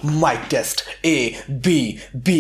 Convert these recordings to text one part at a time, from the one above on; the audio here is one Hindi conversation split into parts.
Mic test A B B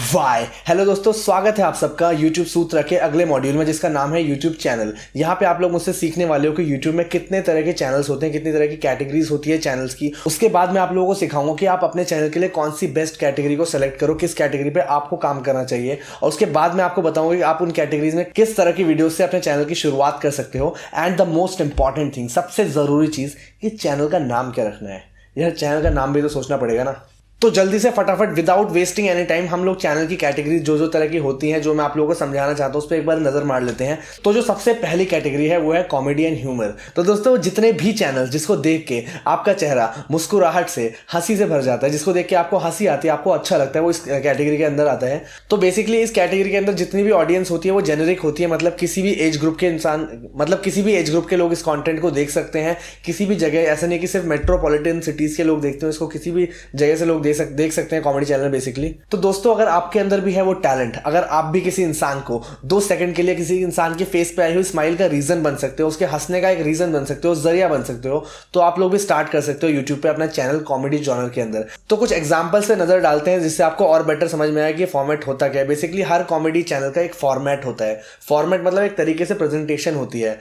Y। Hello दोस्तों, स्वागत है आप सबका YouTube सूत्र के अगले मॉड्यूल में जिसका नाम है YouTube चैनल। यहाँ पे आप लोग मुझसे सीखने वाले हो कि YouTube में कितने तरह के चैनल्स होते हैं, कितनी तरह की कैटेगरीज होती है चैनल्स की। उसके बाद मैं आप लोगों को सिखाऊंगा कि आप अपने चैनल के लिए कौन सी बेस्ट कैटेगरी को सेलेक्ट करो, किस कैटेगरी पे आपको काम करना चाहिए। और उसके बाद मैं आपको बताऊंगा कि आप उन कैटेगरीज में किस तरह की वीडियो से अपने चैनल की शुरुआत कर सकते हो। And the most important thing, सबसे जरूरी चीज, कि चैनल का नाम क्या रखना है। यार चैनल का नाम भी तो सोचना पड़ेगा ना। तो जल्दी से फटाफट विदाउट वेस्टिंग एनी टाइम हम लोग चैनल की कैटेगरी जो तरह की होती हैं, जो मैं आप लोगों को समझाना चाहता हूं, उस पर एक बार नजर मार लेते हैं। तो जो सबसे पहली कैटेगरी है वो है कॉमेडी एंड ह्यूमर। तो दोस्तों, जितने भी चैनल जिसको देख के आपका चेहरा मुस्कुराहट से, हंसी से भर जाता है, जिसको देख के आपको हंसी आती है, आपको अच्छा लगता है, वो इस कैटेगरी के अंदर आता है। तो बेसिकली इस कैटेगरी के अंदर जितनी भी ऑडियंस होती है वो जेनरिक होती है, मतलब किसी भी एज ग्रुप के इंसान, मतलब किसी भी एज ग्रुप के लोग इस कंटेंट को देख सकते हैं। किसी भी जगह, ऐसा नहीं कि सिर्फ मेट्रोपॉलिटन सिटीज के लोग देखते हैं इसको, किसी भी जगह से लोग देख सकते हैं कॉमेडी चैनल बेसिकली। तो दोस्तों, अगर आपके अंदर भी है वो टैलेंट, अगर आप भी किसी इंसान को 2 सेकंड के लिए किसी इंसान के फेस पे आई हुई स्माइल का रीजन बन सकते हो, उसके हंसने का एक रीजन बन सकते हो, जरिया बन सकते हो, तो आप लोग भी स्टार्ट कर सकते हो यूट्यूब पे अपना चैनल कॉमेडी जॉनर के अंदर। तो कुछ एग्जांपल से नजर डालते हैं जिससे आपको और बेटर समझ में आए कि फॉर्मेट होता क्या है। बेसिकली हर कॉमेडी चैनल का एक फॉर्मेट होता है। फॉर्मेट मतलब एक तरीके से प्रेजेंटेशन होती है,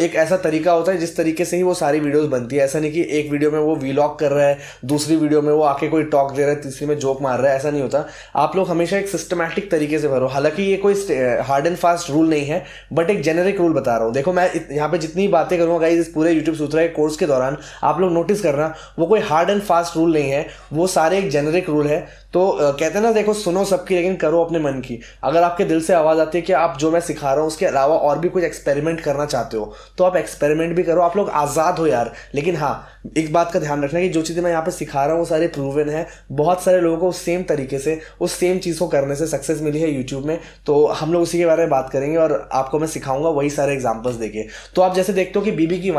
एक ऐसा तरीका होता है जिस तरीके से ही वो सारी वीडियोस बनती है। ऐसा नहीं कि एक वीडियो में वो वीलॉग कर रहा है, दूसरी वीडियो में वो आके कोई टॉक दे रहा है, तीसरी में जोक मार रहा है, ऐसा नहीं होता। आप लोग हमेशा एक सिस्टमैटिक तरीके से भरो। हालांकि ये कोई हार्ड एंड फास्ट रूल नहीं है, बट एक जेनेरिक रूल बता रहा हूं। देखो, मैं यहाँ पे जितनी बातें करूंगा गाइस इस पूरे YouTube सूत्रा के कोर्स के दौरान, आप लोग नोटिस करना, वो कोई हार्ड एंड फास्ट रूल नहीं है, वो सारे एक जेनेरिक रूल है। तो कहते हैं ना, देखो, सुनो सबकी लेकिन करो अपने मन की। अगर आपके दिल से आवाज आती है कि आप जो मैं सिखा रहा हूं उसके अलावा और भी कुछ एक्सपेरिमेंट करना चाहते हो, तो आप एक्सपेरिमेंट भी करो। आप लोग आजाद हो यार। लेकिन हाँ, एक बात का ध्यान रखना कि जो चीजें मैं यहाँ पे सिखा रहा हूँ वो सारे प्रूवन है। बहुत सारे लोगों को उस सेम तरीके से, उस सेम चीज को करने से सक्सेस मिली है यूट्यूब में। तो हम लोग उसी के बारे में बात करेंगे और आपको मैं सिखाऊंगा वही सारे एग्जांपल्स देके। तो आप जैसे देखते हो कि बीबी की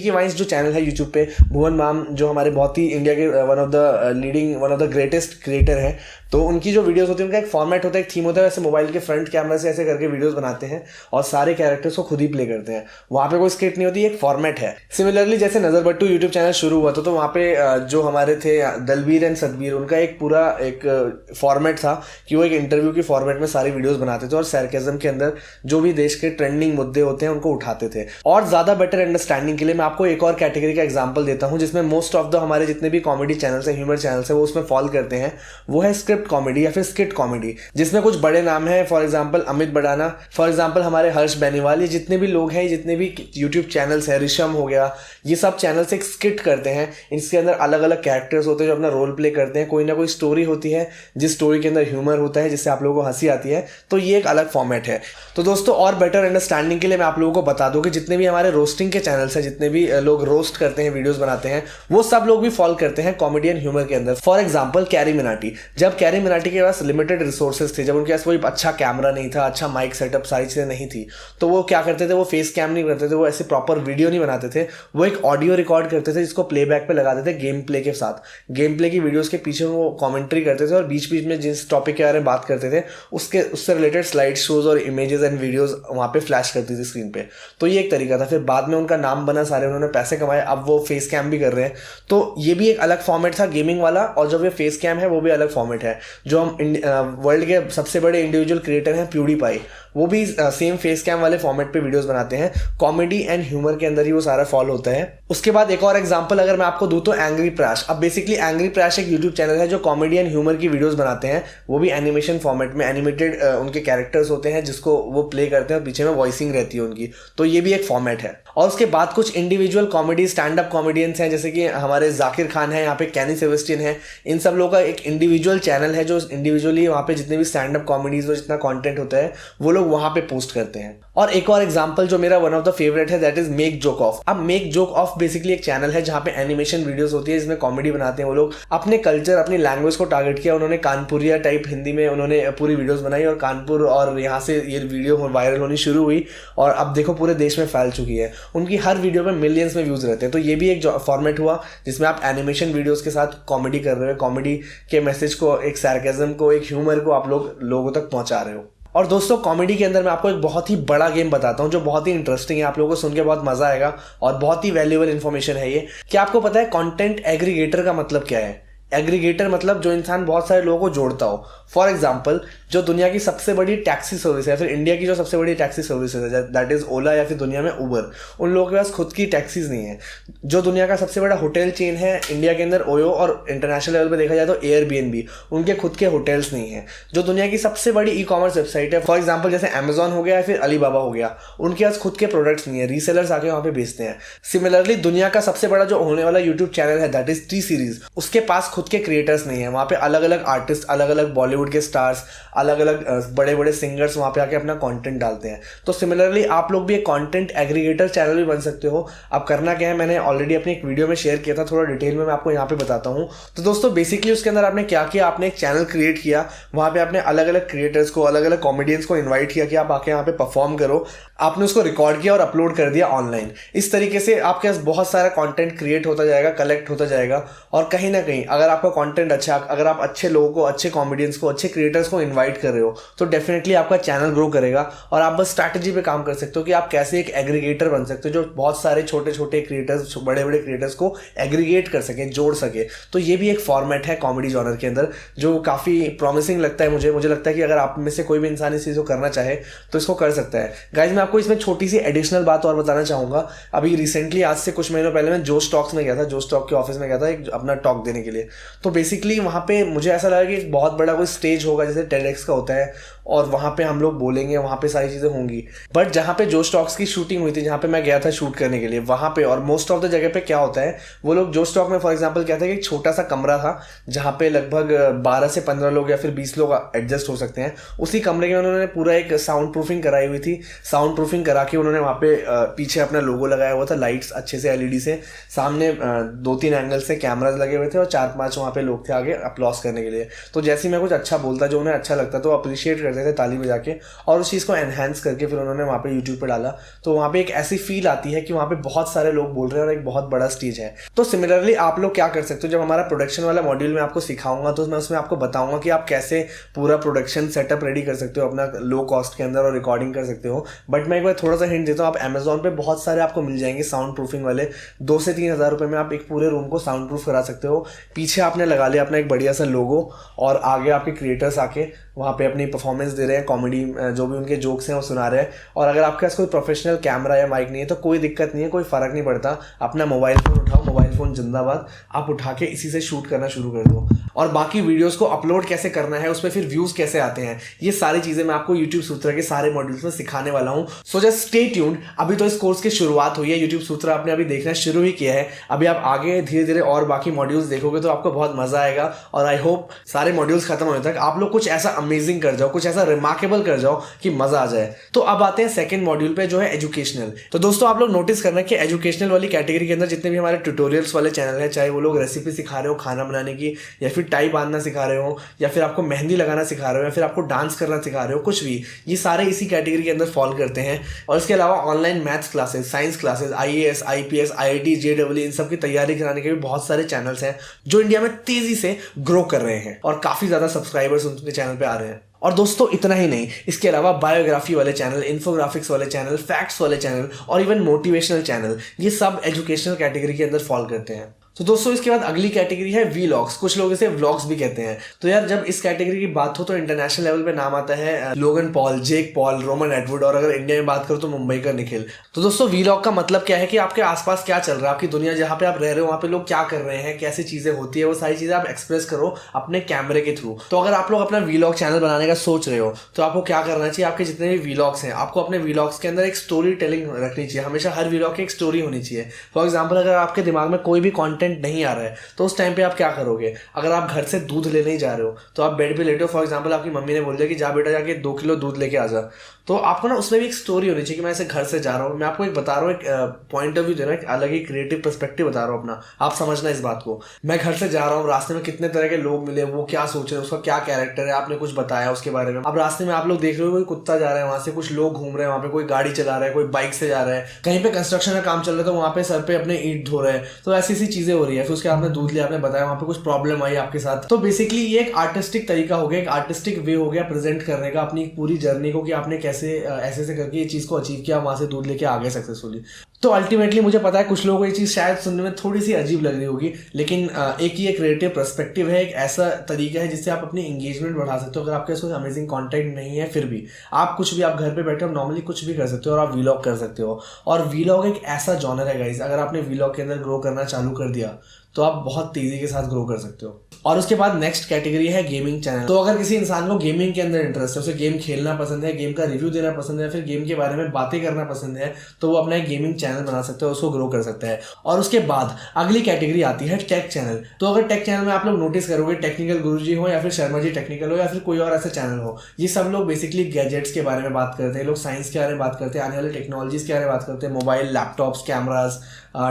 वाइन्स जो चैनल है यूट्यूब पे, भुवन माम जो हमारे बहुत ही इंडिया के one of the greatest creator है, तो उनकी जो वीडियोस होती है उनका एक फॉर्मेट होता है, एक थीम होता है। वैसे मोबाइल के फ्रंट कैमरा से ऐसे करके वीडियोस बनाते हैं और सारे कैरेक्टर्स को खुद ही प्ले करते हैं। वहां पे कोई स्क्रिप्ट नहीं होती, एक फॉर्मेट है। सिमिलरली जैसे नजर बट्टू यूट्यूब चैनल शुरू हुआ था, तो वहां पे जो हमारे थे दलबीर एंड सतबीर, उनका एक पूरा एक फॉर्मेट था कि वो एक इंटरव्यू की फॉर्मेट में सारी वीडियोस बनाते थे और सरकाज़म के अंदर जो भी देश के ट्रेंडिंग मुद्दे होते हैं उनको उठाते थे। और ज्यादा बेटर अंडरस्टैंडिंग के लिए मैं आपको एक और कैटेगरी का एग्जांपल देता हूं जिसमें मोस्ट ऑफ द हमारे जितने भी कॉमेडी चैनल्स हैं, ह्यूमर चैनल्स हैं, वो उसमें फॉल करते हैं। वो है स्क्रिप्ट कॉमेडी या फिर स्किट कॉमेडी, जिसमें कुछ बड़े नाम हैं। For example Amit Badana, for example हमारे हर्ष बेनीवाल, ये जितने भी लोग हैं, जितने भी यूट्यूब चैनल्स हैं, ऋषम हो गया, ये सब चैनल्स एक स्किट करते हैं। इसके अंदर अलग अलग कैरेक्टर्स होते हैं जो अपना रोल प्ले करते हैं। कोई ना कोई स्टोरी होती है जिस स्टोरी के अंदर ह्यूमर होता है, जिससे आप लोगों को हंसी आती है। तो ये एक अलग फॉर्मेट है। तो दोस्तों, और बेटर अंडरस्टैंडिंग के लिए मैं आप लोगों को बता दूं कि जितने भी हमारे रोस्टिंग के चैनल्स हैं, जितने भी लोग रोस्ट करते हैं, वीडियोस बनाते हैं, वो सब लोग भी फॉल करते हैं कॉमेडी एंड ह्यूमर के अंदर। फॉर एग्जांपल कैरी मिनाटी, जब कैरी मिनाटी के पास लिमिटेड रिसोर्सेज थे, जब उनके पास कोई अच्छा कैमरा नहीं था, अच्छा माइक सेटअप, सारी चीजें नहीं थी, तो वो क्या करते थे, वो फेस कैम नहीं करते थे, वो ऐसे प्रॉपर वीडियो नहीं बनाते थे, वो एक ऑडियो रिकॉर्ड करते थे जिसको प्लेबैक पे लगाते थे गेम प्ले के साथ। गेम प्ले की वीडियोस के पीछे वो कॉमेंट्री करते थे और बीच बीच में जिस टॉपिक के बारे में बात करते थे उससे रिलेटेड स्लाइड शोज और इमेजेस एंड वीडियोस वहां पे फ्लैश करती थी स्क्रीन पे। तो ये एक तरीका था। फिर बाद में उनका नाम बना, सारे उन्होंने पैसे कमाए, अब वो फेस कैम भी कर रहे हैं। तो ये भी एक अलग फॉर्मेट था गेमिंग वाला। और जब ये फेस कैम है वो भी अलग फॉर्मेट है। जो हम वर्ल्ड के सबसे बड़े इंडिविजुअल क्रिएटर हैं प्यूडीपाई, वो भी सेम फेस कैम वाले फॉर्मेट पे वीडियोस बनाते हैं। कॉमेडी एंड ह्यूमर के अंदर ही वो सारा फॉलो होता है। उसके बाद एक और एग्जांपल अगर मैं आपको दूं तो एंग्री प्रैश। अब बेसिकली एंग्री प्रैश एक यूट्यूब चैनल है जो कॉमेडी एंड ह्यूमर की वीडियोस बनाते हैं, वो भी एनिमेशन फॉर्मेट में। एनिमेटेड उनके कैरेक्टर्स होते हैं जिसको वो प्ले करते हैं और पीछे में वॉइसिंग रहती है उनकी। तो ये भी एक फॉर्मेट है। और उसके बाद कुछ individual comedy stand up comedians हैं, जैसे कि हमारे जाकिर खान है, यहाँ पे कैनी सेबेस्टियन है। इन सब लोगों का एक इंडिविजुअल चैनल है जो इंडिविजुअली वहाँ पे जितने भी स्टैंड अप कॉमेडीज और जितना कंटेंट होता है वो लोग वहाँ पे पोस्ट करते हैं। और एक और एग्जांपल जो मेरा वन ऑफ द फेवरेट है, that is make joke of. अब मेक जोक ऑफ बेसिकली एक चैनल है जहाँ पे एनिमेशन वीडियोस होती है जिसमें कॉमेडी बनाते हैं वो लोग। अपने कल्चर, अपनी लैंग्वेज को टारगेट किया उन्होंने, कानपुरिया टाइप हिंदी में उन्होंने पूरी वीडियोस बनाई और कानपुर और यहाँ से ये वीडियो वायरल होनी शुरू हुई और अब देखो पूरे देश में फैल चुकी है। उनकी हर वीडियो में मिलियंस में व्यूज रहते हैं। तो ये भी एक फॉर्मेट हुआ जिसमें आप एनिमेशन वीडियोस के साथ कॉमेडी कर रहे हो, कॉमेडी के मैसेज को, एक सार्केज्म को, एक ह्यूमर को आप लोग लोगों तक पहुंचा रहे हो। और दोस्तों, कॉमेडी के अंदर मैं आपको एक बहुत ही बड़ा गेम बताता हूं जो बहुत ही इंटरेस्टिंग है, आप लोगों को सुन के बहुत मजा आएगा और बहुत ही वैल्यूएबल इन्फॉर्मेशन है ये। क्या आपको पता है कंटेंट एग्रीगेटर का मतलब क्या है? एग्रीगेटर मतलब जो इंसान बहुत सारे लोगों को जोड़ता हो। फॉर एग्जाम्पल, जो दुनिया की सबसे बड़ी टैक्सी सर्विस है, फिर इंडिया की जो सबसे बड़ी टैक्सी सर्विस है दैट इज ओला, या फिर दुनिया में उबर, उन लोगों के पास खुद की टैक्सीज नहीं है। जो दुनिया का सबसे बड़ा होटल चेन है इंडिया के अंदर ओयो, और इंटरनेशनल लेवल पे देखा जाए तो एयरबीएनबी, उनके खुद के होटल्स नहीं है। जो दुनिया की सबसे बड़ी ई कॉमर्स वेबसाइट है, फॉर एग्जाम्पल जैसे अमेजॉन हो गया या फिर अलीबाबा हो गया, उनके पास खुद के प्रोडक्ट्स नहीं है, रीसेलर्स आके वहाँ पे बेचते हैं। सिमिलरली दुनिया का सबसे बड़ा जो होने वाला यूट्यूब चैनल है दैट इज टी सीरीज, उसके पास खुद के क्रिएटर्स नहीं है। वहाँ पे अलग अलग आर्टिस्ट, अलग अलग बॉलीवुड के स्टार्स, अलग अलग बड़े बड़े सिंगर्स वहाँ पे आके अपना कंटेंट डालते हैं। तो सिमिलरली आप लोग भी एक कंटेंट एग्रीगेटर चैनल भी बन सकते हो। अब करना क्या है, मैंने ऑलरेडी अपनी एक वीडियो में शेयर किया था, थोड़ा डिटेल में मैं आपको यहाँ पे बताता हूँ। तो दोस्तों बेसिकली उसके अंदर आपने क्या किया, आपने एक चैनल क्रिएट किया, वहाँ पे आपने अलग अलग क्रिएटर्स को, अलग अलग कॉमेडियंस को इन्वाइट किया कि आप आके यहाँ पे परफॉर्म करो। आपने उसको रिकॉर्ड किया और अपलोड कर दिया ऑनलाइन। इस तरीके से आपके पास बहुत सारा कंटेंट क्रिएट होता जाएगा, कलेक्ट होता जाएगा, और कहीं ना कहीं अगर आपका कंटेंट अच्छा, अगर आप अच्छे लोगों को, अच्छे कॉमेडियंस को, अच्छे क्रिएटर्स को इन्वाइट कर रहे हो, तो डेफिनेटली आपका चैनल ग्रो करेगा। और आप बस स्ट्रैटेजी पे काम कर सकते हो कि आप कैसे एक एग्रीगेटर बन सकते हो जो बहुत सारे छोटे छोटे क्रिएटर्स, बड़े बड़े क्रिएटर्स को एग्रीगेट कर सके, जोड़ सके। तो ये भी एक फॉर्मेट है कॉमेडी जॉनर के अंदर जो काफ़ी प्रॉमिसिंग लगता है मुझे लगता है कि अगर आप में से कोई भी इंसान इस चीज़ को करना चाहे तो इसको कर सकता है। गाइज मैं आपको इसमें छोटी सी एडिशनल बात और बताना चाहूँगा। अभी रिसेंटली आज से कुछ महीनों पहले मैं जोश टॉक्स में गया था, जोश टॉक के ऑफिस में गया था एक अपना टॉक देने के लिए। तो बेसिकली वहाँ पे मुझे ऐसा लगा कि एक बहुत बड़ा कोई स्टेज होगा जैसे टेडेक्स का होता है, और वहाँ पे हम लोग बोलेंगे, वहाँ पे सारी चीज़ें होंगी। बट जहाँ पे जोश टॉक्स की शूटिंग हुई थी, जहाँ पे मैं गया था शूट करने के लिए, वहाँ पे और मोस्ट ऑफ द जगह पे क्या होता है, वो लोग जोश टॉक में फॉर एग्जांपल क्या था कि एक छोटा सा कमरा था जहाँ पे लगभग 12 से 15 लोग या फिर 20 लोग एडजस्ट हो सकते हैं। उसी कमरे के उन्होंने पूरा एक साउंड प्रूफिंग कराई हुई थी। साउंड प्रूफिंग करा के उन्होंने वहाँ पे पीछे अपना लोगो लगाया हुआ था, लाइट्स अच्छे से एलईडी से, सामने 2-3 एंगल से कैमराज लगे हुए थे, और 4-5 वहाँ पे लोग थे आगे अपलॉस करने के लिए। तो जैसे ही मैं कुछ अच्छा बोलता, जो उन्हें अच्छा लगता, तो अप्रिशिएट करते थे ताली बजा के, और उस चीज़ को एनहांस करके फिर उन्होंने वहाँ पे यूट्यूब पे डाला। तो वहाँ पे एक ऐसी फील आती है कि वहाँ पे बहुत सारे लोग बोल रहे हैं और एक बहुत बड़ा स्टेज है। तो सिमिलरली आप लोग क्या कर सकते हो, जब हमारा प्रोडक्शन वाला मॉड्यूल में आपको सिखाऊंगा तो मैं उसमें आपको बताऊंगा कि आप कैसे पूरा प्रोडक्शन सेटअप रेडी कर सकते हो अपना लो कॉस्ट के अंदर और रिकॉर्डिंग कर सकते हो। बट मैं एक बार थोड़ा सा हिंट देता हूँ, आप अमेजॉन पे बहुत सारे आपको मिल जाएंगे साउंड प्रूफिंग वाले। 2 से 3 हज़ार रुपये में आप एक पूरे रूम को साउंड प्रूफ करा सकते हो। पीछे आपने लगा लिया अपना एक बढ़िया सा लोगो, और आगे आपके क्रिएटर्स आके वहाँ पे अपनी परफॉर्मेंस दे रहे हैं, कॉमेडी जो भी उनके जोक्स हैं वो सुना रहे हैं। और अगर आपके पास कोई प्रोफेशनल कैमरा या माइक नहीं है तो कोई दिक्कत नहीं है, कोई फ़र्क नहीं पड़ता। अपना मोबाइल फ़ोन उठाओ, मोबाइल फ़ोन जिंदाबाद, आप उठा के इसी से शूट करना शुरू कर दो। और बाकी वीडियोस को अपलोड कैसे करना है, उस पर फिर व्यूज़ कैसे आते हैं, ये सारी चीज़ें मैं आपको यूट्यूब सूत्रा के सारे मॉड्यूल्स में सिखाने वाला हूँ। So just stay tuned. अभी तो इस कोर्स की शुरुआत हुई है, यूट्यूब सूत्रा आपने अभी देखना शुरू ही किया है। अभी आप आगे धीरे धीरे और बाकी मॉड्यूल्स देखोगे तो आपको बहुत मजा आएगा। और आई होप सारे मॉड्यूल्स खत्म होने तक आप लोग कुछ ऐसा अमेजिंग कर जाओ, कुछ ऐसा रिमार्केबल कर जाओ कि मजा आ जाए। तो अब आते हैं सेकंड मॉड्यूल पे जो है एजुकेशनल। तो दोस्तों आप लोग नोटिस करना कि एजुकेशनल वाली कैटेगरी के अंदर जितने भी हमारे ट्यूटोरियल्स वाले चैनल हैं, चाहे वो लोग रेसिपी सिखा रहे हो खाना बनाने की, या फिर टाई बांधना सिखा रहे हो, या फिर आपको मेहंदी लगाना सिखा रहे हो, या फिर आपको डांस करना सिखा रहे हो, कुछ भी, ये सारे इसी कैटेगरी के अंदर फॉल करते हैं। और इसके अलावा online maths classes, science classes, IAS, IPS, IIT, JEE इन सब की तैयारी कराने के भी बहुत सारे चैनल्स हैं जो इंडिया में तेजी से ग्रो कर रहे हैं और काफी ज्यादा सब्सक्राइबर्स उनके चैनल पे आ रहे हैं। और दोस्तों इतना ही नहीं, इसके अलावा बायोग्राफी वाले चैनल, इन्फोग्राफिक्स वाले चैनल, फैक्ट्स वाले चैनल और इवन मोटिवेशनल चैनल, ये सब एजुकेशनल कैटेगरी के अंदर फॉल करते हैं। तो दोस्तों इसके बाद अगली कैटेगरी है वीलॉग्स, कुछ लोग इसे व्लॉग्स भी कहते हैं। तो यार जब इस कैटेगरी की बात हो तो इंटरनेशनल लेवल पे नाम आता है Logan Paul, Jake Paul, Roman Edward, और अगर इंडिया में बात करो तो मुंबई का निखिल। तो दोस्तों वीलॉग का मतलब क्या है कि आपके आसपास क्या चल रहा है, आपकी दुनिया जहाँ पे आप रह रहे हो वहाँ पे लोग क्या कर रहे हैं, कैसी चीजें होती है, वो सारी चीजें आप एक्सप्रेस करो अपने कैमरे के थ्रू। तो अगर आप लोग अपना वीलॉग चैनल बनाने का सोच रहे हो तो आपको क्या करना चाहिए, आपके जितने भी वीलॉग्स हैं आपको अपने वीलॉग्स के अंदर एक स्टोरी टेलिंग रखनी चाहिए। हमेशा हर वीलॉग की एक स्टोरी होनी चाहिए। फॉर एग्जाम्पल अगर आपके दिमाग में कोई भी कॉन्टेंट नहीं आ रहा है तो उस टाइम पे आप क्या करोगे, अगर आप घर से दूध लेने ही जा रहे हो तो आप बेड पे लेटे हो, फॉर एग्जांपल आपकी मम्मी ने बोल दिया कि जा बेटा जाके 2 किलो दूध लेके आ जा, तो आपको ना उसमें भी एक स्टोरी होनी चाहिए कि मैं ऐसे घर से जा रहा हूँ, मैं आपको एक बता रहा हूँ, एक पॉइंट ऑफ व्यू देना, एक अलग ही क्रिएटिव पर्सपेक्टिव बता रहा हूँ अपना, आप समझना इस बात को। मैं घर से जा रहा हूँ, रास्ते में कितने तरह के लोग मिले, वो क्या सोच रहे हैं, उसका क्या कैरेक्टर है, आपने कुछ बताया उसके बारे में। अब रास्ते में आप लोग देख रहे हो कोई कुत्ता जा रहा है, वहां से कुछ लोग घूम रहे हैं, वहाँ पे कोई गाड़ी चला रहा है, कोई बाइक से जा रहा है, कहीं पे कंस्ट्रक्शन का काम चल रहा है तो वहाँ पे सर पे अपने ईंट धो रहे हैं, तो ऐसी ऐसी चीजें हो रही है। फिर उसके आपने दूध लिया, आपने बताया वहाँ पे कुछ प्रॉब्लम आई आपके साथ। तो बेसिकली ये एक आर्टिस्टिक तरीका हो गया, एक आर्टिस्टिक वे हो गया प्रेजेंट करने का अपनी पूरी जर्नी को, कि आपने कैसे ऐसे करके ये चीज को अचीव किया, वहां से दूध लेके आ गए सक्सेसफुली। तो अल्टीमेटली मुझे पता है कुछ लोगों को ये चीज़ शायद सुनने में थोड़ी सी अजीब लग रही होगी, लेकिन एक ही एक क्रिएटिव पर्सपेक्टिव है, एक ऐसा तरीका है जिससे आप अपनी एंगेजमेंट बढ़ा सकते हो। अगर आपके पास कोई अमेजिंग कंटेंट नहीं है फिर भी आप कुछ भी, आप घर पे बैठे हो नॉर्मली कुछ भी कर सकते हो और आप वीलॉग कर सकते हो। और वीलॉग एक ऐसा जॉनर है गाइस, अगर आपने वीलॉग के अंदर ग्रो करना चालू कर दिया तो आप बहुत तेजी के साथ ग्रो कर सकते हो। और उसके बाद नेक्स्ट कैटेगरी है गेमिंग चैनल। तो अगर किसी इंसान को गेमिंग के अंदर इंटरेस्ट है, उसे गेम खेलना पसंद है, गेम का रिव्यू देना पसंद है, फिर गेम के बारे में बातें करना पसंद है, तो वो अपना एक गेमिंग चैनल बना सकता है, उसको ग्रो कर सकता है। और उसके बाद अगली कैटेगरी आती है टेक चैनल। तो अगर टेक चैनल में आप लोग नोटिस करोगे, टेक्निकल गुरुजी हो या फिर शर्मा जी टेक्निकल हो या फिर कोई और ऐसा चैनल हो, ये सब लोग बेसिकली गैजेट्स के बारे में बात करते हैं, लोग साइंस के बारे में बात करते हैं, आने वाले टेक्नोलॉजीज के बारे में बात करते हैं, मोबाइल, लैपटॉप्स, कैमराज,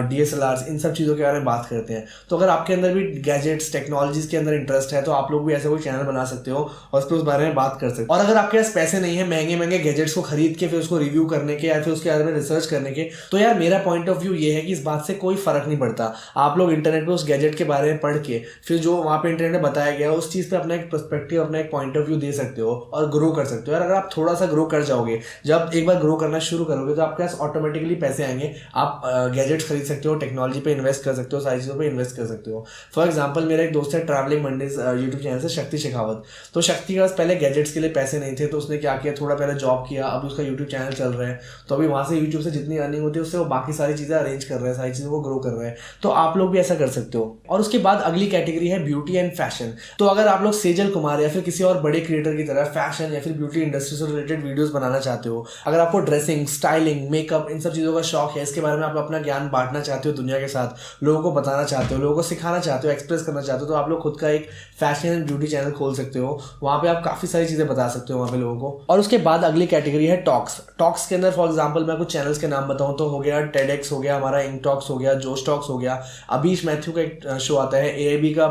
DSLRs, इन सब चीज़ों के बारे में बात करते हैं। तो अगर आपके अंदर भी गैजेट्स, टेक्नोलॉजीज के अंदर इंटरेस्ट है तो आप लोग भी ऐसा कोई चैनल बना सकते हो और उस पर उस बारे में बात कर सकते हो। और अगर आपके पास पैसे नहीं है महंगे महंगे गैजेट्स को खरीद के फिर उसको रिव्यू करने के या फिर उसके बारे में रिसर्च करने के, तो यार मेरा पॉइंट ऑफ व्यू ये है कि इस बात से कोई फर्क नहीं पड़ता। आप लोग इंटरनेट पर उस गैजेट के बारे में पढ़ के फिर जो वहाँ पे इंटरनेट में बताया गया उस चीज़ पर अपना एक पर्सपेक्टिव, अपना एक पॉइंट ऑफ व्यू दे सकते हो और ग्रो कर सकते हो। यार अगर आप थोड़ा सा ग्रो कर जाओगे, जब एक बार ग्रो करना शुरू करोगे तो आपके पास ऑटोमेटिकली पैसे आएंगे, आप गैजेट्स खरीद सकते हो, टेक्नोलॉजी पे इन्वेस्ट कर सकते हो, सारी चीज़ों पे इन्वेस्ट कर सकते हो। फॉर एग्जांपल मेरा एक दोस्त है ट्रैवलिंग मंडेज यूट्यूब चैनल से, शक्ति शेखावत। तो शक्ति के पास पहले गैजेट्स के लिए पैसे नहीं थे, तो उसने क्या किया, थोड़ा पहले जॉब किया, अब उसका यूट्यूब चैनल चल रहा है, तो अभी वहाँ से यूट्यूब से जितनी अर्निंग होती है उससे वो बाकी सारी चीज़ें अरेंज कर रहे हैं, सारी चीज़ों को ग्रो कर रहे हैं। तो आप लोग भी ऐसा कर सकते हो। और उसके बाद अगली कैटेगरी है ब्यूटी एंड फैशन। तो अगर आप लोग सेजल कुमार या फिर किसी और बड़े क्रिएटर की तरह फैशन या फिर ब्यूटी इंडस्ट्री से रिलेटेड वीडियोस बनाना चाहते हो, अगर आपको ड्रेसिंग, स्टाइलिंग, मेकअप, इन सब चीज़ों का शौक है, इसके बारे में आप अपना ज्ञान बांटना चाहते हो दुनिया के साथ, लोगों को बताना चाहते हो, लोगों को सिखाना चाहते हो, एक्सप्रेस करना चाहते हो, तो आप लोग खुद का एक फैशन एंड ब्यूटी चैनल खोल सकते हो। वहाँ पे आप काफ़ी सारी चीज़ें बता सकते हो वहाँ पे लोगों को। और उसके बाद अगली कैटेगरी है टॉक्स। टॉक्स के अंदर फॉर एग्जांपल मैं कुछ चैनल्स के नाम बताऊँ तो हो गया टेडेक्स, हो गया हमारा इंक टॉक्स, हो गया जोश टॉक्स, हो गया अभीश मैथ्यू का एक शो आता है, AIB का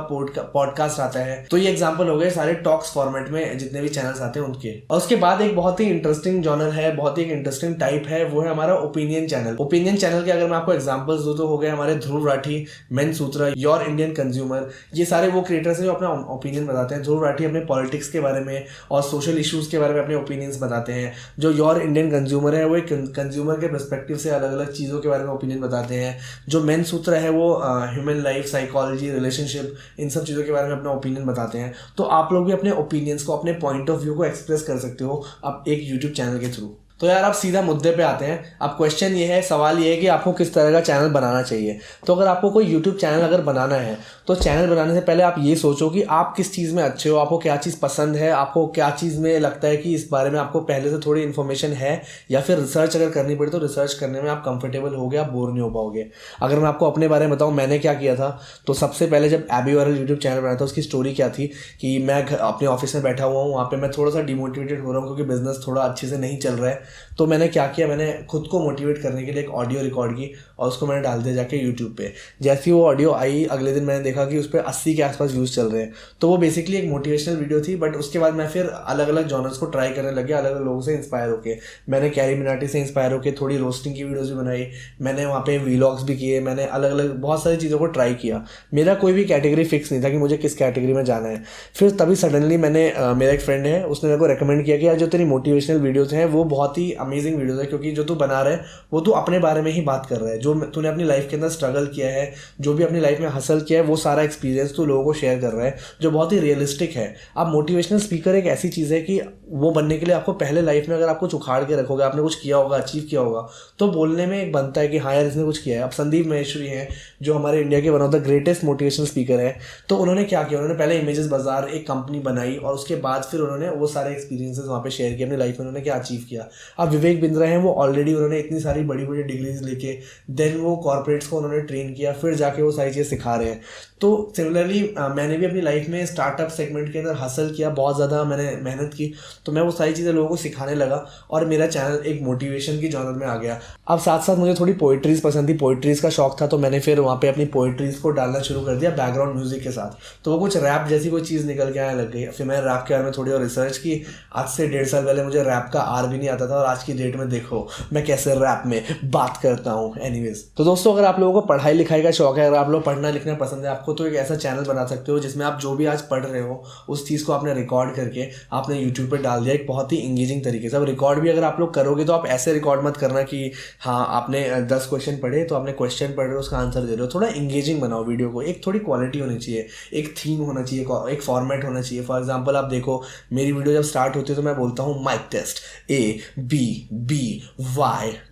पॉडकास्ट आता है। तो ये एग्जाम्पल हो गए सारे टॉक्स फॉर्मेट में जितने भी चैनल्स आते हैं उनके। और उसके बाद एक बहुत ही इंटरेस्टिंग जॉनर है, बहुत ही एक इंटरेस्टिंग टाइप है, वो है हमारा ओपिनियन चैनल। ओपिनियन चैनल के अगर मैं आपको एग्जाम्पल्स दूँ तो हो गए हमारे Dhruv Rathee, Mensutra, your Indian consumer, ये सारे वो क्रिएटर्स हैं जो अपना ओपिनियन बताते हैं। ध्रुव राठी अपने पॉलिटिक्स के बारे में और सोशल इश्यूज के बारे में अपने ओपिनियंस बताते हैं। जो योर इंडियन कंज्यूमर है वो एक कंज्यूमर के पर्सपेक्टिव से अलग अलग चीज़ों के बारे में ओपिनियन बताते हैं। जो मेन सूत्र है वो ह्यूमन लाइफ, साइकोलॉजी, रिलेशनशिप, इन सब चीज़ों के बारे में अपना ओपिनियन बताते हैं। तो आप लोग भी अपने ओपिनियंस को, अपने पॉइंट ऑफ व्यू को एक्सप्रेस कर सकते हो आप एक यूट्यूब चैनल के थ्रू। तो यार आप सीधा मुद्दे पे आते हैं। अब क्वेश्चन ये है, सवाल ये है कि आपको किस तरह का चैनल बनाना चाहिए। तो अगर आपको कोई यूट्यूब चैनल अगर बनाना है तो चैनल बनाने से पहले आप ये सोचो कि आप किस चीज़ में अच्छे हो, आपको क्या चीज़ पसंद है, आपको क्या चीज़ में लगता है कि इस बारे में आपको पहले से थोड़ी इन्फॉर्मेशन है, या फिर रिसर्च अगर करनी पड़े तो रिसर्च करने में आप कंफर्टेबल हो गए, आप बोर नहीं हो पाओगे। अगर मैं आपको अपने बारे में बताऊँ मैंने क्या किया था, तो सबसे पहले जब एबी वायरल यूट्यूब चैनल बनाया था उसकी स्टोरी क्या थी कि मैं अपने ऑफिस में बैठा हुआ हूँ, वहाँ पर मैं थोड़ा सा डिमोटिवेटेड हो रहा हूँ क्योंकि बिजनेस थोड़ा अच्छे से नहीं चल रहा है। तो मैंने क्या किया, मैंने खुद को मोटिवेट करने के लिए एक ऑडियो रिकॉर्ड की और उसको मैंने डाल दिया जाके यूट्यूब पे। जैसी वो ऑडियो आई अगले दिन मैंने देखा कि उस पर 80 के आसपास व्यूज़ चल रहे हैं। तो वो बेसिकली एक मोटिवेशनल वीडियो थी। बट उसके बाद मैं फिर अलग अलग जॉनर्स को ट्राई करने लगे, अलग अलग लोगों से इंस्पायर होके। मैंने कैरी मिनाटी से इंस्पायर होकर थोड़ी रोस्टिंग की वीडियोज़ भी बनाई, मैंने वहाँ पे व्लॉग्स भी किए, मैंने अलग अलग बहुत सारी चीज़ों को ट्राई किया। मेरा कोई भी कैटेगरी फिक्स नहीं था कि मुझे किस कैटेगरी में जाना है। फिर तभी सडनली मैंने मेरा एक फ्रेंड है उसने मेरे को रिकमेंड किया कि यार जो तेरी मोटिवेशनल वीडियोज़ हैं वो बहुत ही अमेजिंग वीडियोज़ है, क्योंकि जो तू बना रहा है वो तू अपने बारे में ही बात कर रहा है। जो तूने अपनी लाइफ के अंदर स्ट्रगल किया है, जो भी अपनी लाइफ में हासिल किया है, वो सारा एक्सपीरियंस तू लोगों को शेयर कर रहा है, जो बहुत ही रियलिस्टिक है। अब मोटिवेशनल स्पीकर एक ऐसी चीज़ है कि वो बनने के लिए आपको पहले लाइफ में अगर आपको उखाड़ के रखोगे, आपने कुछ किया होगा, अचीव किया होगा, तो बोलने में एक बनता है कि हाँ यार इसने कुछ किया है। अब संदीप महेश्वरी हैं जो हमारे इंडिया के one of the greatest motivational speaker है। तो उन्होंने क्या किया, उन्होंने पहले इमेजेस बाजार एक कंपनी बनाई और उसके बाद फिर उन्होंने वो सारे एक्सपीरियंसेस वहाँ पे शेयर किए, अपनी लाइफ में उन्होंने क्या अचीव किया। अब विवेक बिंद्रा हैं, वो ऑलरेडी उन्होंने इतनी सारी बड़ी बड़ी डिग्रीज लेके देन वो कॉर्पोरेट्स को उन्होंने ट्रेन किया, फिर जाके वो सारी चीज़ें सिखा रहे हैं। तो सिमिलरली मैंने भी अपनी लाइफ में स्टार्टअप सेगमेंट के अंदर हासिल किया, बहुत ज़्यादा मैंने मेहनत की, तो मैं वो सारी चीज़ें लोगों को सिखाने लगा और मेरा चैनल एक मोटिवेशन की जॉनर में आ गया। अब साथ साथ मुझे थोड़ी पोइट्रीज़ पसंद थी, पोइट्रीज़ का शौक था, तो मैंने फिर वहाँ पे अपनी पोइट्रीज़ को डालना शुरू कर दिया बैकग्राउंड म्यूजिक के साथ। तो वो कुछ रैप जैसी कोई चीज़ निकल के आने लग गई। फिर मैंने रैप के बारे में थोड़ी और रिसर्च की। आज से 1.5 साल पहले मुझे रैप का आर भी नहीं आता था था और आज की डेट में देखो मैं कैसे रैप में बात करता हूँ। एनीवेज, तो दोस्तों अगर आप लोगों को पढ़ाई लिखाई का शौक है, अगर आप लोग पढ़ना लिखना पसंद है आपको, तो एक ऐसा चैनल बना सकते हो जिसमें आप जो भी आज पढ़ रहे हो उस चीज़ को आपने रिकॉर्ड करके आपने यूट्यूब पर डाल दिया एक बहुत ही इंगेजिंग तरीके से। अब रिकॉर्ड भी अगर आप लोग करोगे तो आप ऐसे रिकॉर्ड मत करना कि हाँ आपने 10 क्वेश्चन पढ़े तो आपने क्वेश्चन पढ़ रहे हो उसका आंसर दे रहे हो। थोड़ा इंगेजिंग बनाओ वीडियो को, एक थोड़ी क्वालिटी होनी चाहिए, एक थीम होना चाहिए, एक फॉर्मेट होना चाहिए। फॉर एग्जांपल आप देखो मेरी वीडियो जब स्टार्ट होती है तो मैं बोलता हूँ माइक टेस्ट ABBY।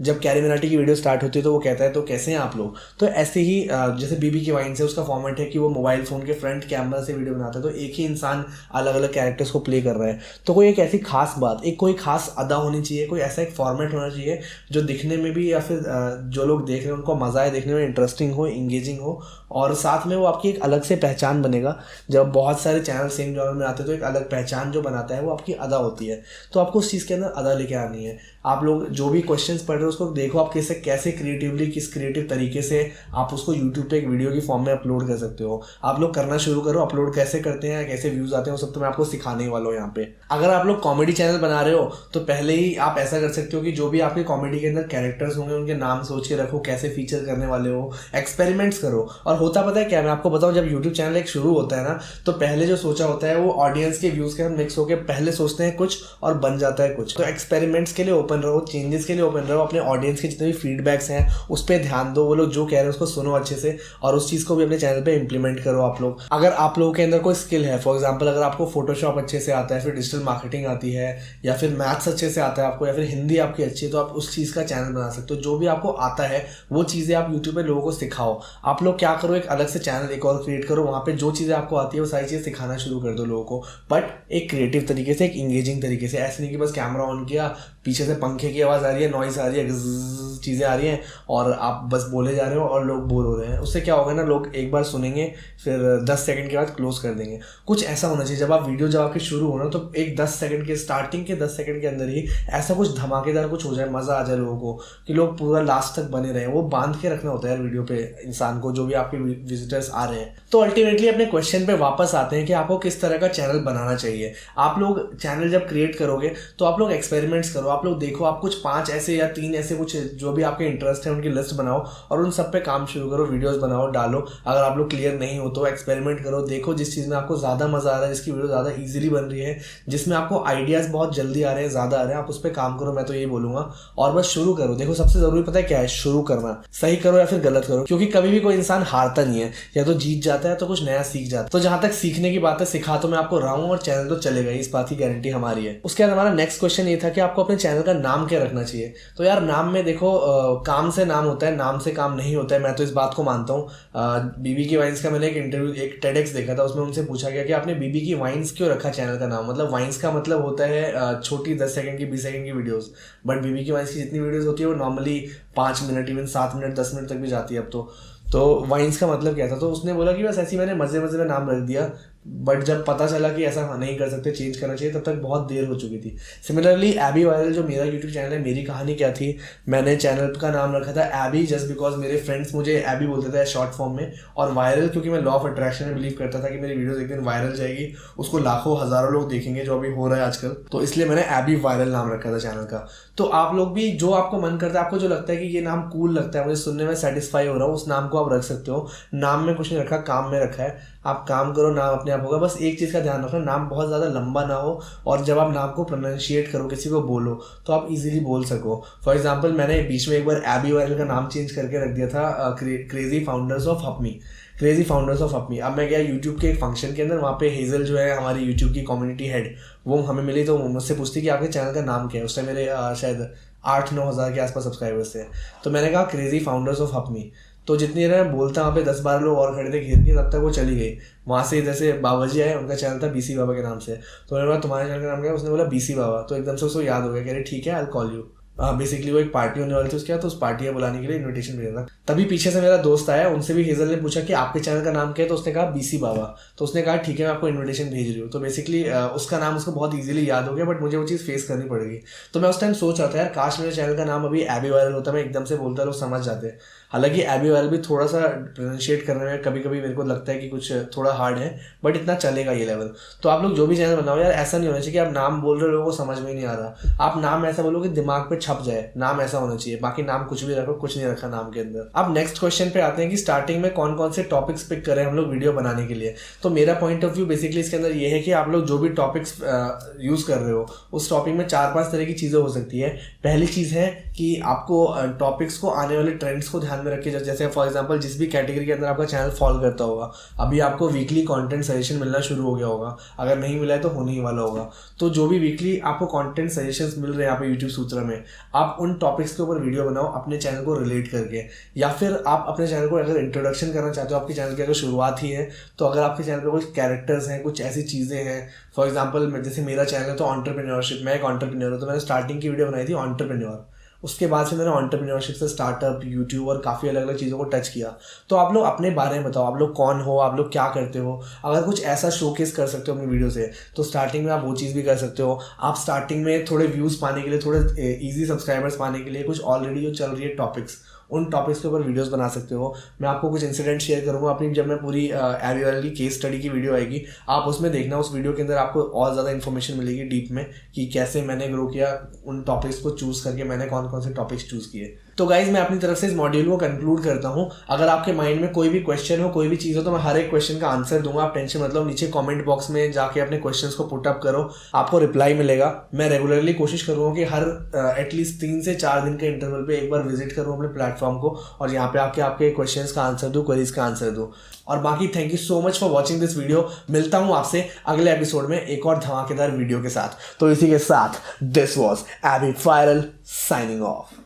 जब कैरी मिनाटी की वीडियो स्टार्ट होती है तो वो कहता है तो कैसे हैं आप लोग। तो ऐसे ही जैसे बीबी की वाइन्स है, उसका फॉर्मेट है कि वो मोबाइल फ़ोन के फ्रंट कैमरा से वीडियो बनाता है, तो एक ही इंसान अलग अलग कैरेक्टर्स को प्ले कर रहा है। तो कोई एक ऐसी खास बात, एक कोई खास अदा होनी चाहिए, कोई ऐसा एक फॉर्मेट होना चाहिए जो दिखने में भी या फिर जो लोग देख रहे हैं उनको मज़ा आए, देखने में इंटरेस्टिंग हो, इंगेजिंग हो, और साथ में वो आपकी एक अलग से पहचान बनेगा। जब बहुत सारे चैनल सेम जॉनर में आते हैं तो एक अलग पहचान जो बनाता है वो आपकी अदा होती है। तो आपको उस चीज़ के अंदर अदा लेके आनी है। आप लोग जो भी क्वेश्चंस पढ़ रहे हो उसको देखो आप कैसे क्रिएटिवली, किस क्रिएटिव तरीके से आप उसको यूट्यूब पे एक वीडियो की फॉर्म में अपलोड कर सकते हो। आप लोग करना शुरू करो, अपलोड कैसे करते हैं, कैसे व्यूज़ आते हैं, वो सब तो मैं आपको सिखाने वाला हूँ यहाँ पे। अगर आप लोग कॉमेडी चैनल बना रहे हो तो पहले ही आप ऐसा कर सकते हो कि जो भी आपके कॉमेडी के अंदर कैरेक्टर्स होंगे उनके नाम सोच के रखो, कैसे फीचर करने वाले हो, एक्सपेरिमेंट्स करो। और होता पता है क्या, मैं आपको बताऊँ, जब यूट्यूब चैनल एक शुरू होता है ना तो पहले जो सोचा होता है वो ऑडियंस के व्यूज़ के साथ मिक्स होकर पहले सोचते हैं कुछ और बन जाता है कुछ। तो एक्सपेरिमेंट्स के लिए ओपन रहो, चेंजेस के लिए ओपन रहो, अपने ऑडियंस के जितने भी फीडबैक्स हैं उस पर ध्यान दो, वो लोग जो कह रहे हैं उसको सुनो अच्छे से और उस चीज़ को भी अपने चैनल पे इंप्लीमेंट करो। आप लोग अगर आप लोगों के अंदर कोई स्किल है, फॉर एग्जांपल अगर आपको फोटोशॉप अच्छे से आता है, फिर डिजिटल मार्केटिंग आती है, या फिर मैथ्स अच्छे से आता है आपको, या फिर हिंदी आपकी अच्छी है, तो आप उस चीज़ का चैनल बना सकते हो। जो भी आपको आता है वो चीज़ें आप यूट्यूब पे लोगों को सिखाओ। आप लोग क्या करो, एक अलग से चैनल एक और क्रिएट करो, वहाँ पे जो चीज़ें आपको आती है वो सारी चीज़ें सिखाना शुरू कर दो लोगों को, बट एक क्रिएटिव तरीके से, एक इंगेजिंग तरीके से। ऐसे नहीं कि बस कैमरा ऑन किया, पीछे से पंखे की आवाज़ आ रही है, नॉइस आ रही है, चीज़ें आ रही हैं और आप बस बोले जा रहे हो और लोग बोर हो रहे हैं। उससे क्या होगा ना, लोग एक बार सुनेंगे फिर 10 सेकंड के बाद क्लोज कर देंगे। कुछ ऐसा होना चाहिए जब आप वीडियो जब आपकी शुरू हो ना तो एक 10 सेकंड के स्टार्टिंग के 10 सेकंड के अंदर ही ऐसा कुछ धमाकेदार कुछ हो जाए, मज़ा आ जाए लोगों को कि लोग पूरा लास्ट तक बने रहे। वो बांध के रखना होता है यार वीडियो पे इंसान को, जो भी आपके विजिटर्स आ रहे हैं। तो अल्टीमेटली अपने क्वेश्चन पे वापस आते हैं कि आपको किस तरह का चैनल बनाना चाहिए। आप लोग चैनल जब क्रिएट करोगे तो आप लोग एक्सपेरिमेंट्स करो, आप लोग देखो, आप कुछ 5 ऐसे या 3 ऐसे कुछ जो भी आपके इंटरेस्ट है उनकी लिस्ट बनाओ और उन सब पे काम शुरू करो, वीडियोस बनाओ, डालो। अगर आप लोग क्लियर नहीं हो तो एक्सपेरिमेंट करो, देखो जिस चीज़ में आपको ज़्यादा मज़ा आ रहा है, जिसकी वीडियो ज़्यादा ईजिली बन रही है, जिसमें आपको आइडियाज़ बहुत जल्दी आ रहे हैं, ज़्यादा आ रहे हैं, आप उस पर काम करो। मैं तो यही बोलूँगा और बस शुरू करो। देखो सबसे ज़रूरी पता है क्या है, शुरू करना। सही करो या फिर गलत करो, क्योंकि कभी भी कोई इंसान हारता नहीं है, या तो जीत जाता है तो कुछ नया सीख जाता है। तो जहाँ तक सीखने की बात है, सिखा तो मैं आपको रहा हूँ और चैनल तो चलेगा, इस बात की गारंटी हमारी है। उसके बाद हमारा नेक्स्ट क्वेश्चन ये था कि आपको अपने चैनल का नाम क्या रखना चाहिए। तो यार नाम में देखो काम से नाम होता है, नाम से काम नहीं होता है। मैं तो इस बात को मानता हूँ। बीबी की वाइन्स का मैंने एक इंटरव्यू, एक टेडेक्स देखा था, उसमें उनसे पूछा गया कि आपने बीबी की वाइन्स क्यों रखा चैनल का नाम। मतलब वाइन्स का मतलब होता है छोटी 10 सेकंड की 20 सेकंड की वीडियोस, बट बीबी की वाइन्स की जितनी वीडियोस होती है वो normally 5 minute, even 7 minute 10 minute तक भी जाती है अब तो वाइन्स का मतलब क्या था। तो उसने बोला कि बस ऐसी मैंने मज़े मज़े में नाम रख दिया, बट जब पता चला कि ऐसा नहीं कर सकते, चेंज करना चाहिए, तब तक बहुत देर हो चुकी थी। सिमिलरली एबी वायरल जो मेरा यूट्यूब चैनल है, मेरी कहानी क्या थी, मैंने चैनल का नाम रखा था एबी जस्ट बिकॉज मेरे फ्रेंड्स मुझे एबी बोलते थे शॉर्ट फॉर्म में, और वायरल क्योंकि मैं लॉ ऑफ अट्रैक्शन में बिलीव करता था कि मेरी वीडियोस एक दिन वायरल जाएगी, उसको लाखों हज़ारों लोग देखेंगे, जो अभी हो रहा है आजकल। तो इसलिए मैंने एबी वायरल नाम रखा था चैनल का। तो आप लोग भी जो आपको मन करता है, आपको जो लगता है कि ये नाम कूल लगता है, मुझे सुनने में सेटिस्फाई हो रहा हूँ, उस नाम को आप रख सकते हो। नाम में कुछ नहीं रखा, काम में रखा है। आप काम करो, नाम अपने आप होगा। बस एक चीज़ का ध्यान रखना, नाम बहुत ज़्यादा लंबा ना हो, और जब आप नाम को प्रोनाउंशिएट करो, किसी को बोलो, तो आप इजीली बोल सको। फॉर एग्जांपल मैंने बीच में एक बार एबी वायरल का नाम चेंज करके रख दिया था crazy founders of Hapmi, crazy founders of Hapmi. अब मैं गया यूट्यूब के एक फंक्शन के अंदर, वहाँ पे हेजल जो है हमारी यूट्यूब की कम्युनिटी हेड, वो हमें मिली, तो मुझसे पूछती कि आपके चैनल का नाम क्या है। उस टाइम मेरे शायद 8-9 हज़ार के आसपास सब्सक्राइबर्स थे। तो मैंने कहा क्रेजी फाउंडर्स ऑफ हपमी। तो जितनी देर मैं बोलता वहाँ पे 10-12 लोग और खड़े थे घेर के, तब तक वो चली गई। वहाँ से इधर से बाबा जी आए, उनका चैनल था बीसी बाबा के नाम से। तो मैंने बोला तुम्हारे चैनल का नाम क्या है? उसने बोला बीसी बाबा। तो एकदम से उसको याद हो गया, कह रहे ठीक है, आई कॉल यू। बेसिकली वो एक पार्टी होने वाली थी उसके बाद, तो उस पार्टी में बुलाने के लिए इनविटेशन भेजा था। तभी पीछे से मेरा दोस्त आया, उनसे भी हेजल ने पूछा कि आपके चैनल का नाम क्या है, तो उसने कहा बीसी बाबा। तो उसने कहा ठीक है, मैं आपको इनविटेशन भेज रही हूँ। तो बेसिकली उसका नाम उसको बहुत ईजिली याद हो गया, बट मुझे वो चीज़ फेस करनी पड़ेगी। तो मैं उस टाइम सोच रहा था यार, काश मेरे चैनल का नाम अभी एबी वायरल होता, मैं एकदम से बोलता, लोग समझ जाते। हालांकि एबी वायरल भी थोड़ा सा प्रोनाउंशिएट करने में कभी कभी मेरे को लगता है कि कुछ थोड़ा हार्ड है, बट इतना चलेगा ये लेवल। तो आप लोग जो भी चैनल बनाओ यार, ऐसा नहीं होना चाहिए कि आप नाम बोल रहे हो लोगों को समझ में ही नहीं आ रहा। आप नाम ऐसा बोलो कि दिमाग पे छप जाए, नाम ऐसा होना चाहिए। बाकी नाम कुछ भी रखो, कुछ नहीं रखा नाम के अंदर। अब नेक्स्ट क्वेश्चन पे आते हैं कि स्टार्टिंग में कौन कौन से टॉपिक्स पिक करें हम लोग वीडियो बनाने के लिए। तो मेरा पॉइंट ऑफ व्यू बेसिकली इसके अंदर ये है कि आप लोग जो भी टॉपिक्स यूज कर रहे हो उस टॉपिक में 4-5 तरह की चीजें हो सकती है। पहली चीज है कि आपको टॉपिक्स को, आने वाले ट्रेंड्स को ध्यान में रख के, जैसे फॉर एग्जांपल जिस भी कैटेगरी के अंदर आपका चैनल फॉलो करता होगा, अभी आपको वीकली कंटेंट सजेशन मिलना शुरू हो गया होगा, अगर नहीं मिला है तो होने ही वाला होगा। तो जो भी वीकली आपको कंटेंट सजेशंस मिल रहे हैं यहाँ पे यूट्यूब सूत्रा में, आप उन टॉपिक्स के ऊपर वीडियो बनाओ अपने चैनल को रिलेट करके। या फिर आप अपने चैनल को अगर इंट्रोडक्शन करना चाहते हो, आपके चैनल की अगर शुरुआत ही है, तो अगर आपके चैनल पे कुछ कैरेक्टर्स हैं, कुछ ऐसी चीज़ें हैं, फॉर एग्जांपल जैसे मेरा चैनल है तो एंटरप्रेन्योरशिप, मैं एक एंटरप्रेन्योर हूँ, तो मैंने स्टार्टिंग की वीडियो बनाई थी एंटरप्रेन्योर। उसके बाद से मैंने एंटरप्रेन्योरशिप से स्टार्टअप, यूट्यूब और काफ़ी अलग अलग चीज़ों को टच किया। तो आप लोग अपने बारे में बताओ, आप लोग कौन हो, आप लोग क्या करते हो। अगर कुछ ऐसा शोकेस कर सकते हो अपनी वीडियो से, तो स्टार्टिंग में आप वो चीज़ भी कर सकते हो। आप स्टार्टिंग में थोड़े व्यूज़ पाने के लिए, थोड़े ईजी सब्सक्राइबर्स पाने के लिए कुछ ऑलरेडी जो चल रही है टॉपिक्स, उन टॉपिक्स के ऊपर वीडियोस बना सकते हो। मैं आपको कुछ इंसिडेंट शेयर करूंगा अपनी, जब मैं पूरी एबी वायरल की केस स्टडी की वीडियो आएगी, आप उसमें देखना। उस वीडियो के अंदर आपको और ज़्यादा इन्फॉर्मेशन मिलेगी डीप में कि कैसे मैंने ग्रो किया, उन टॉपिक्स को चूज करके मैंने कौन कौन से टॉपिक्स चूज किए। तो गाइज मैं अपनी तरफ से इस मॉड्यूल को कंक्लूड करता हूँ। अगर आपके माइंड में कोई भी क्वेश्चन हो, कोई भी चीज़ हो, तो मैं हर एक क्वेश्चन का आंसर दूंगा। आप टेंशन मतलब नीचे कमेंट बॉक्स में जाके अपने क्वेश्चंस को पुट अप करो, आपको रिप्लाई मिलेगा। मैं रेगुलरली कोशिश करूँगा कि हर एटलीस्ट 3 से 4 दिन के इंटरवल पे एक बार विजिट करूँ अपने प्लेटफॉर्म को और यहाँ पे आके आपके क्वेश्चंस का आंसर दूँ, क्वेरीज का आंसर दूँ। और बाकी thank you so much for watching this video. मिलता हूँ आपसे अगले एपिसोड में एक और धमाकेदार वीडियो के साथ। तो इसी के साथ this was AB viral signing of.